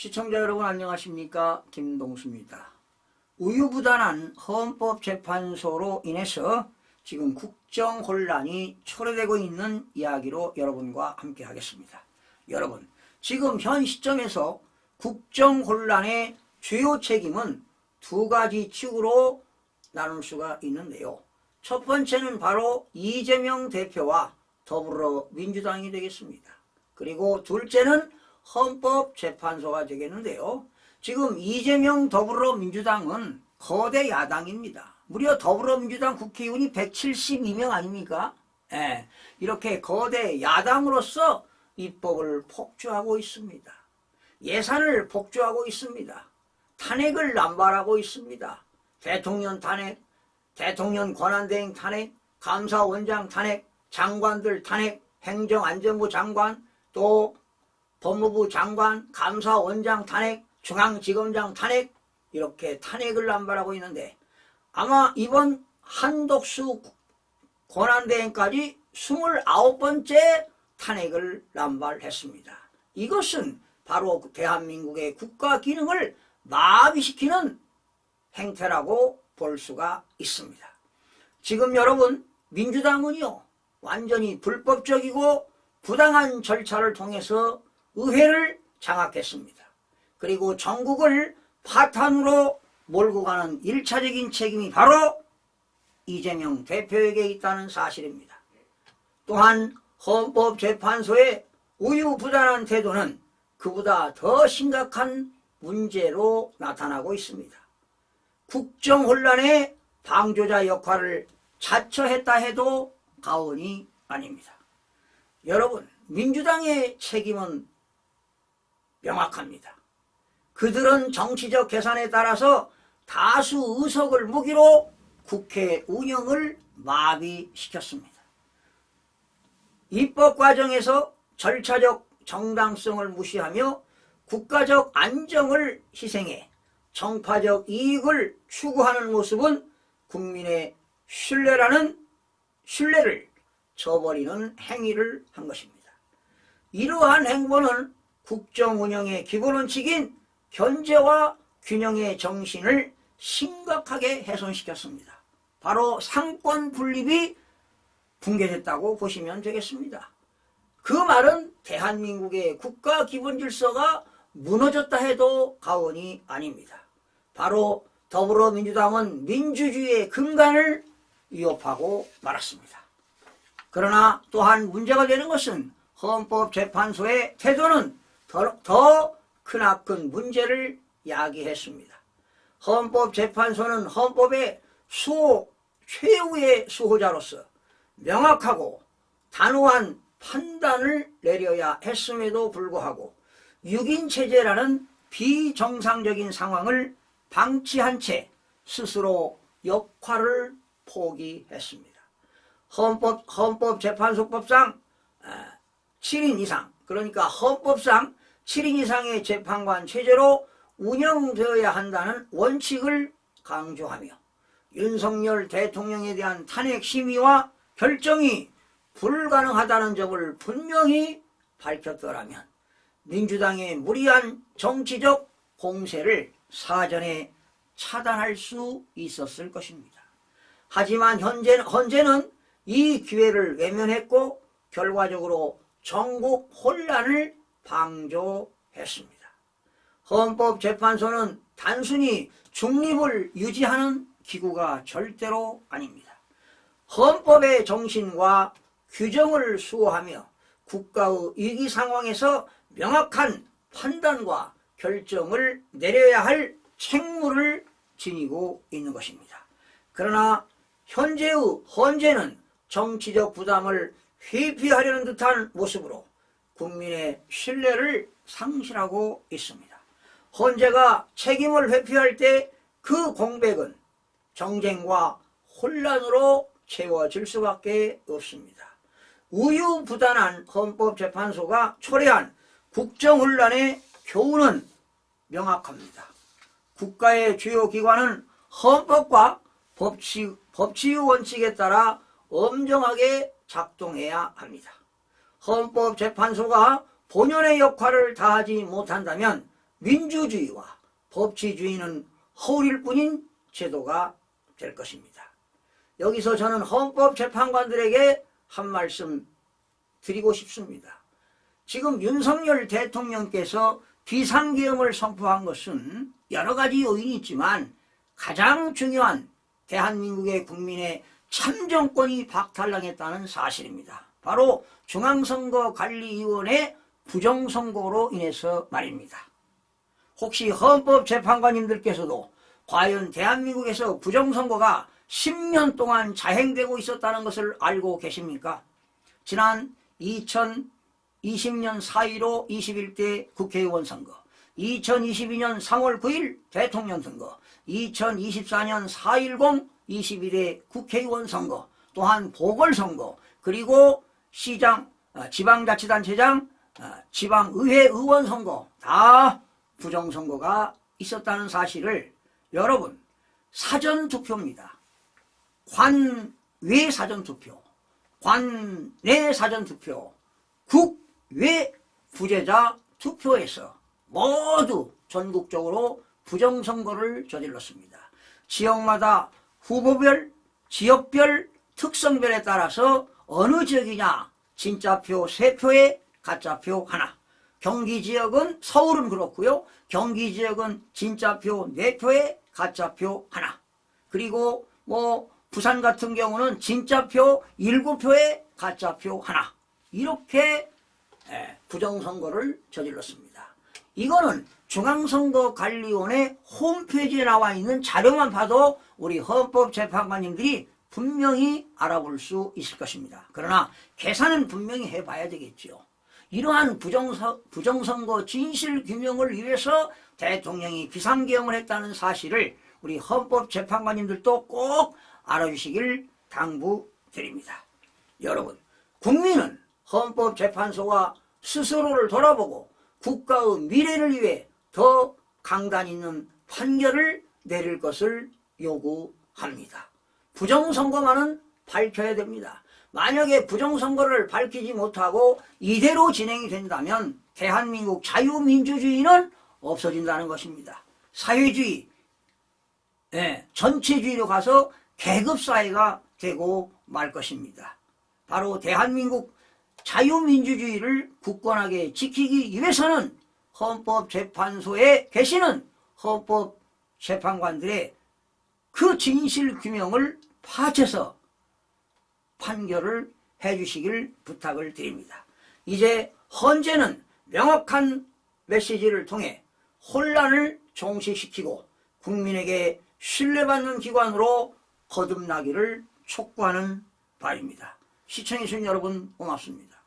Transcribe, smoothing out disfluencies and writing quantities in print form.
시청자 여러분 안녕하십니까? 김동수입니다. 우유부단한 헌법재판소로 인해서 지금 국정 혼란이 초래되고 있는 이야기로 여러분과 함께 하겠습니다. 여러분, 지금 현 시점에서 국정 혼란의 주요 책임은 두 가지 축으로 나눌 수가 있는데요. 첫 번째는 바로 이재명 대표와 더불어민주당이 되겠습니다. 그리고 둘째는 헌법재판소가 되겠는데요. 지금 이재명 더불어민주당은 거대 야당입니다. 무려 더불어민주당 국회의원이 172명 아닙니까? 예, 이렇게 거대 야당으로서 입법을 폭주하고 있습니다. 예산을 폭주하고 있습니다. 탄핵을 남발하고 있습니다. 대통령 탄핵, 대통령 권한대행 탄핵, 감사원장 탄핵, 장관들 탄핵, 행정안전부 장관, 또 법무부 장관, 감사원장 탄핵, 중앙지검장 탄핵, 이렇게 탄핵을 남발하고 있는데 아마 이번 한덕수 권한대행까지 29번째 탄핵을 남발했습니다. 이것은 바로 대한민국의 국가 기능을 마비시키는 행태라고 볼 수가 있습니다. 지금 여러분, 민주당은요 완전히 불법적이고 부당한 절차를 통해서 의회를 장악했습니다. 그리고 전국을 파탄으로 몰고 가는 1차적인 책임이 바로 이재명 대표에게 있다는 사실입니다. 또한 헌법재판소의 우유부단한 태도는 그보다 더 심각한 문제로 나타나고 있습니다. 국정혼란의 방조자 역할을 자처했다 해도 과언이 아닙니다. 여러분, 민주당의 책임은 명확합니다. 그들은 정치적 계산에 따라서 다수 의석을 무기로 국회 운영을 마비시켰습니다. 입법 과정에서 절차적 정당성을 무시하며 국가적 안정을 희생해 정파적 이익을 추구하는 모습은 국민의 신뢰를 저버리는 행위를 한 것입니다. 이러한 행보는 국정 운영의 기본 원칙인 견제와 균형의 정신을 심각하게 훼손시켰습니다. 바로 상권 분립이 붕괴됐다고 보시면 되겠습니다. 그 말은 대한민국의 국가 기본 질서가 무너졌다 해도 과언이 아닙니다. 바로 더불어민주당은 민주주의의 근간을 위협하고 말았습니다. 그러나 또한 문제가 되는 것은 헌법재판소의 태도는 더 크나큰 문제를 야기했습니다. 헌법재판소는 헌법의 최후의 수호자로서 명확하고 단호한 판단을 내려야 했음에도 불구하고 6인체제라는 비정상적인 상황을 방치한 채 스스로 역할을 포기했습니다. 헌법재판소법상 7인 이상, 그러니까 헌법상 7인 이상의 재판관 체제로 운영되어야 한다는 원칙을 강조하며 윤석열 대통령에 대한 탄핵 심의와 결정이 불가능하다는 점을 분명히 밝혔더라면 민주당의 무리한 정치적 공세를 사전에 차단할 수 있었을 것입니다. 하지만 현재는 이 기회를 외면했고 결과적으로 전국 혼란을 방조했습니다. 헌법재판소는 단순히 중립을 유지하는 기구가 절대로 아닙니다. 헌법의 정신과 규정을 수호하며 국가의 위기 상황에서 명확한 판단과 결정을 내려야 할 책무를 지니고 있는 것입니다. 그러나 헌재는 정치적 부담을 회피하려는 듯한 모습으로 국민의 신뢰를 상실하고 있습니다. 헌재가 책임을 회피할 때 그 공백은 정쟁과 혼란으로 채워질 수밖에 없습니다. 우유부단한 헌법재판소가 초래한 국정혼란의 교훈은 명확합니다. 국가의 주요 기관은 헌법과 법치의 원칙에 따라 엄정하게 작동해야 합니다. 헌법재판소가 본연의 역할을 다하지 못한다면 민주주의와 법치주의는 허울일 뿐인 제도가 될 것입니다. 여기서 저는 헌법재판관들에게 한 말씀 드리고 싶습니다. 지금 윤석열 대통령께서 비상계엄을 선포한 것은 여러 가지 요인이 있지만 가장 중요한 대한민국의 국민의 참정권이 박탈당했다는 사실입니다. 바로 중앙선거관리위원회 부정선거로 인해서 말입니다. 혹시 헌법재판관님들께서도 과연 대한민국에서 부정선거가 10년 동안 자행되고 있었다는 것을 알고 계십니까? 지난 2020년 4.15 21대 국회의원 선거, 2022년 3월 9일 대통령 선거, 2024년 4.10 21대 국회의원 선거, 또한 보궐선거, 그리고 지방자치단체장, 지방의회 의원 선거 다 부정선거가 있었다는 사실을 여러분, 사전투표입니다. 관외 사전투표, 관내 사전투표, 국외 부재자 투표에서 모두 전국적으로 부정선거를 저질렀습니다. 지역마다 후보별, 지역별, 특성별에 따라서 어느 지역이냐 진짜표 3표에 가짜표 하나, 경기지역은 서울은 그렇고요. 경기지역은 진짜표 4표에 가짜표 하나, 그리고 부산 같은 경우는 진짜표 7표에 가짜표 하나, 이렇게 부정선거를 저질렀습니다. 이거는 중앙선거관리위원회 홈페이지에 나와 있는 자료만 봐도 우리 헌법재판관님들이 분명히 알아볼 수 있을 것입니다. 그러나 계산은 분명히 해봐야 되겠죠. 이러한 부정선거 진실규명을 위해서 대통령이 비상계엄을 했다는 사실을 우리 헌법재판관님들도 꼭 알아주시길 당부드립니다. 여러분, 국민은 헌법재판소가 스스로를 돌아보고 국가의 미래를 위해 더 강단 있는 판결을 내릴 것을 요구합니다. 부정선거만은 밝혀야 됩니다. 만약에 부정선거를 밝히지 못하고 이대로 진행이 된다면 대한민국 자유민주주의는 없어진다는 것입니다. 사회주의, 전체주의로 가서 계급사회가 되고 말 것입니다. 바로 대한민국 자유민주주의를 굳건하게 지키기 위해서는 헌법재판소에 계시는 헌법재판관들의 그 진실규명을 파헤쳐서 판결을 해주시길 부탁을 드립니다. 이제 헌재는 명확한 메시지를 통해 혼란을 종식시키고 국민에게 신뢰받는 기관으로 거듭나기를 촉구하는 바입니다. 시청해주신 여러분 고맙습니다.